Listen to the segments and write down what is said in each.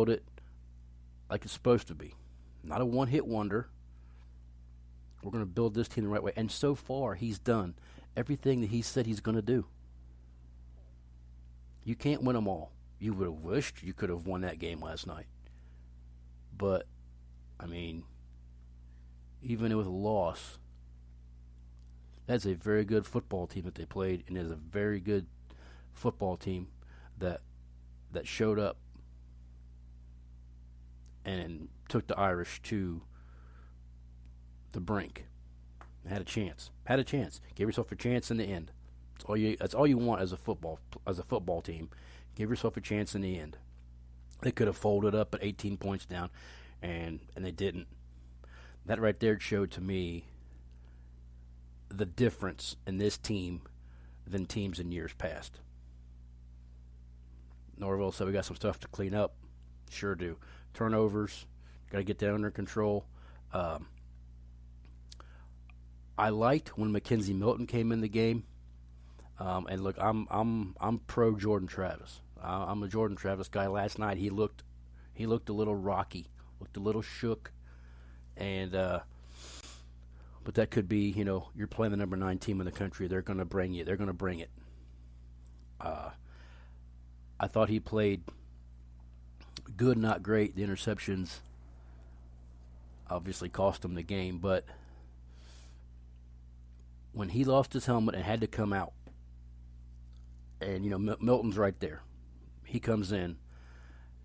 build it like it's supposed to be. Not a one-hit wonder. We're going to build this team the right way. And so far, he's done everything that he said he's going to do. You can't win them all. You would have wished you could have won that game last night. But, I mean, even with a loss, that's a very good football team that they played, and is a very good football team that showed up and took the Irish to the brink. Had a chance. Gave yourself a chance in the end. That's all you want as a football team. Give yourself a chance in the end. They could have folded up at 18 points down, and they didn't. That right there showed to me the difference in this team than teams in years past. Norville said we got some stuff to clean up. Sure do. Turnovers, got to get that under control. I liked when Mackenzie Milton came in the game. And look, I'm pro Jordan Travis. I'm a Jordan Travis guy. Last night he looked a little rocky, looked a little shook, and but that could be, you're playing the number 9 team in the country. They're going to bring you. They're going to bring it. I thought he played good, not great. The interceptions obviously cost him the game, but when he lost his helmet and had to come out, and Milton's right there, he comes in,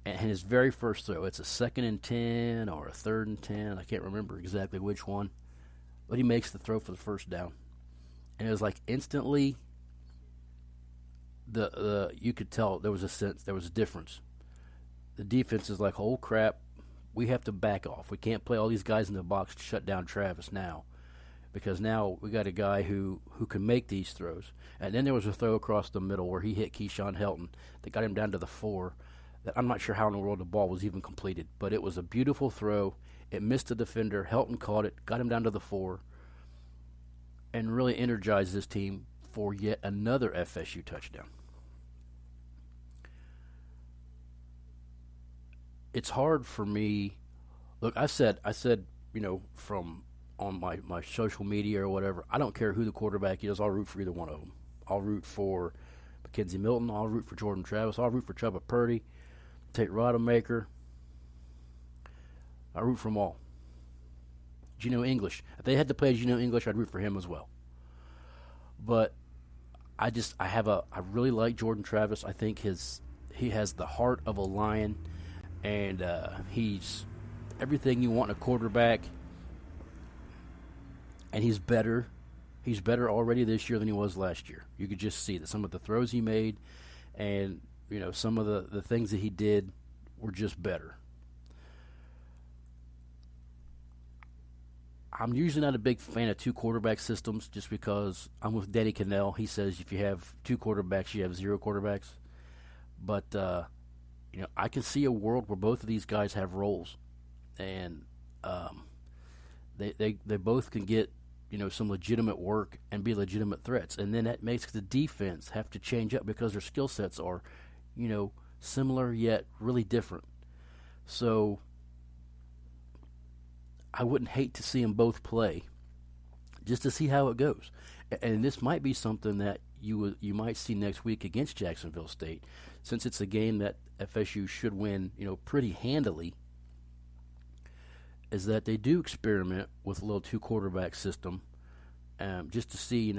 and his very first throw, it's a 2nd and 10 or a 3rd and 10, I can't remember exactly which one, but he makes the throw for the first down, and it was like instantly, you could tell there was a difference. The defense is like, oh crap, we have to back off. We can't play all these guys in the box to shut down Travis now, because now we got a guy who can make these throws. And then there was a throw across the middle where he hit Keyshawn Helton that got him down to the 4. That I'm not sure how in the world the ball was even completed, but it was a beautiful throw. It missed the defender. Helton caught it, got him down to the 4, and really energized this team for yet another FSU touchdown. It's hard for me. Look, I said, from on my social media or whatever, I don't care who the quarterback is. I'll root for either one of them. I'll root for Mackenzie Milton. I'll root for Jordan Travis. I'll root for Chubba Purdy, Tate Rodemaker. I root for them all. Geno English. If they had to play Geno English, I'd root for him as well. But I really like Jordan Travis. I think he has the heart of a lion, and he's everything you want in a quarterback. And he's better. He's better already this year than he was last year. You could just see that some of the throws he made, and some of the things that he did were just better. I'm usually not a big fan of 2 quarterback systems, just because I'm with Danny Cannell. He says if you have 2 quarterbacks, you have 0 quarterbacks. But I can see a world where both of these guys have roles, and they both can get some legitimate work and be legitimate threats, and then that makes the defense have to change up because their skill sets are similar yet really different. So I wouldn't hate to see them both play, just to see how it goes. And this might be something that you might see next week against Jacksonville State, since it's a game that FSU should win pretty handily. Is that they do experiment with a little 2 quarterback system, just to see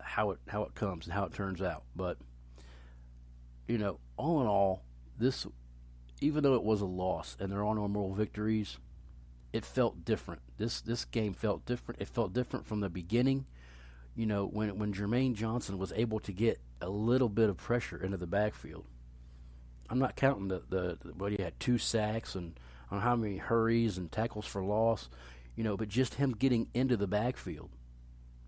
how it comes and how it turns out. But all in all, this, even though it was a loss and there are no moral victories, it felt different. This game felt different. It felt different from the beginning. When Jermaine Johnson was able to get a little bit of pressure into the backfield. I'm not counting what he had 2 sacks and on how many hurries and tackles for loss, but just him getting into the backfield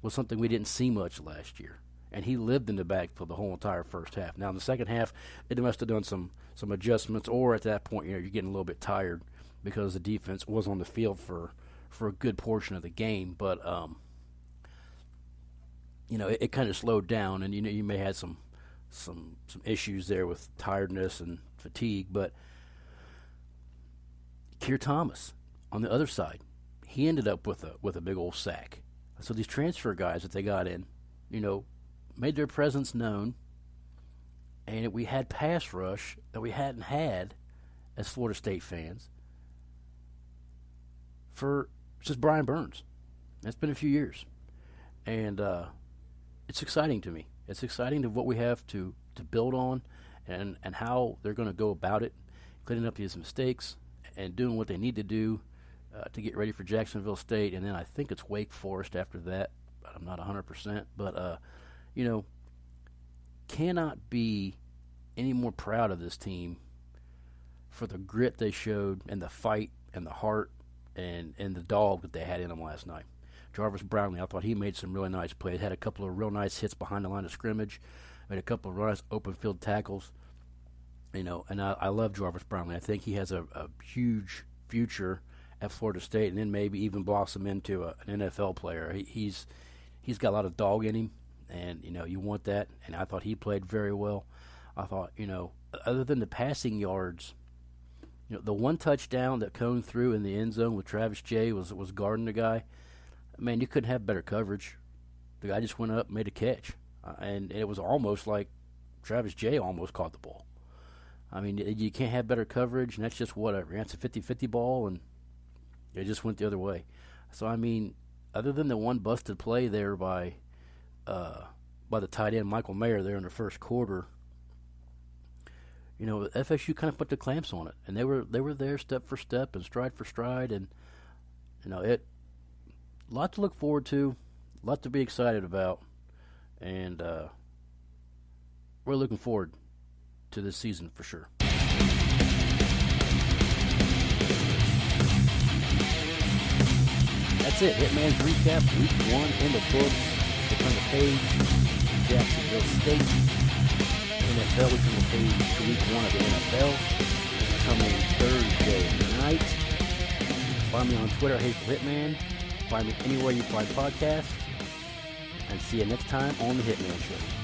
was something we didn't see much last year. And he lived in the backfield the whole entire first half. Now, in the second half, it must have done some adjustments, or at that point, you're getting a little bit tired because the defense was on the field for a good portion of the game. But, it kind of slowed down, and, you may have some issues there with tiredness and fatigue, but Keir Thomas on the other side, he ended up with a big old sack. So these transfer guys that they got in, made their presence known, and we had pass rush that we hadn't had as Florida State fans for just Brian Burns. It's been a few years, and it's exciting to me. It's exciting to what we have to build on, and how they're going to go about it, cleaning up these mistakes and doing what they need to do to get ready for Jacksonville State, and then I think it's Wake Forest after that. But I'm not 100%, but cannot be any more proud of this team for the grit they showed and the fight and the heart and the dog that they had in them last night. Jarvis Brownlee, I thought he made some really nice plays. Had a couple of real nice hits behind the line of scrimmage. Made a couple of nice open field tackles. And I love Jarvis Brownlee. I think he has a huge future at Florida State, and then maybe even blossom into an NFL player. He's got a lot of dog in him, and you want that. And I thought he played very well. I thought other than the passing yards, the one touchdown that Cone threw in the end zone with Travis Jay was guarding the guy. Man, you couldn't have better coverage. The guy just went up and made a catch. And it was almost like Travis Jay almost caught the ball. I mean, you can't have better coverage, and that's just whatever. That's a 50-50 ball, and it just went the other way. So, I mean, other than the one busted play there by the tight end, Michael Mayer, there in the first quarter, FSU kind of put the clamps on it. And they were there step for step and stride for stride, and, a lot to look forward to, a lot to be excited about. And we're looking forward to this season for sure. That's it. Hitman's recap. Week 1 in the books. We turn the page. Jacksonville State. NFL. We turn the page to week 1 of the NFL. Coming Thursday night. Find me on Twitter, Hateful Hitman. Find me anywhere you find podcasts. And see you next time on The Hitman Show.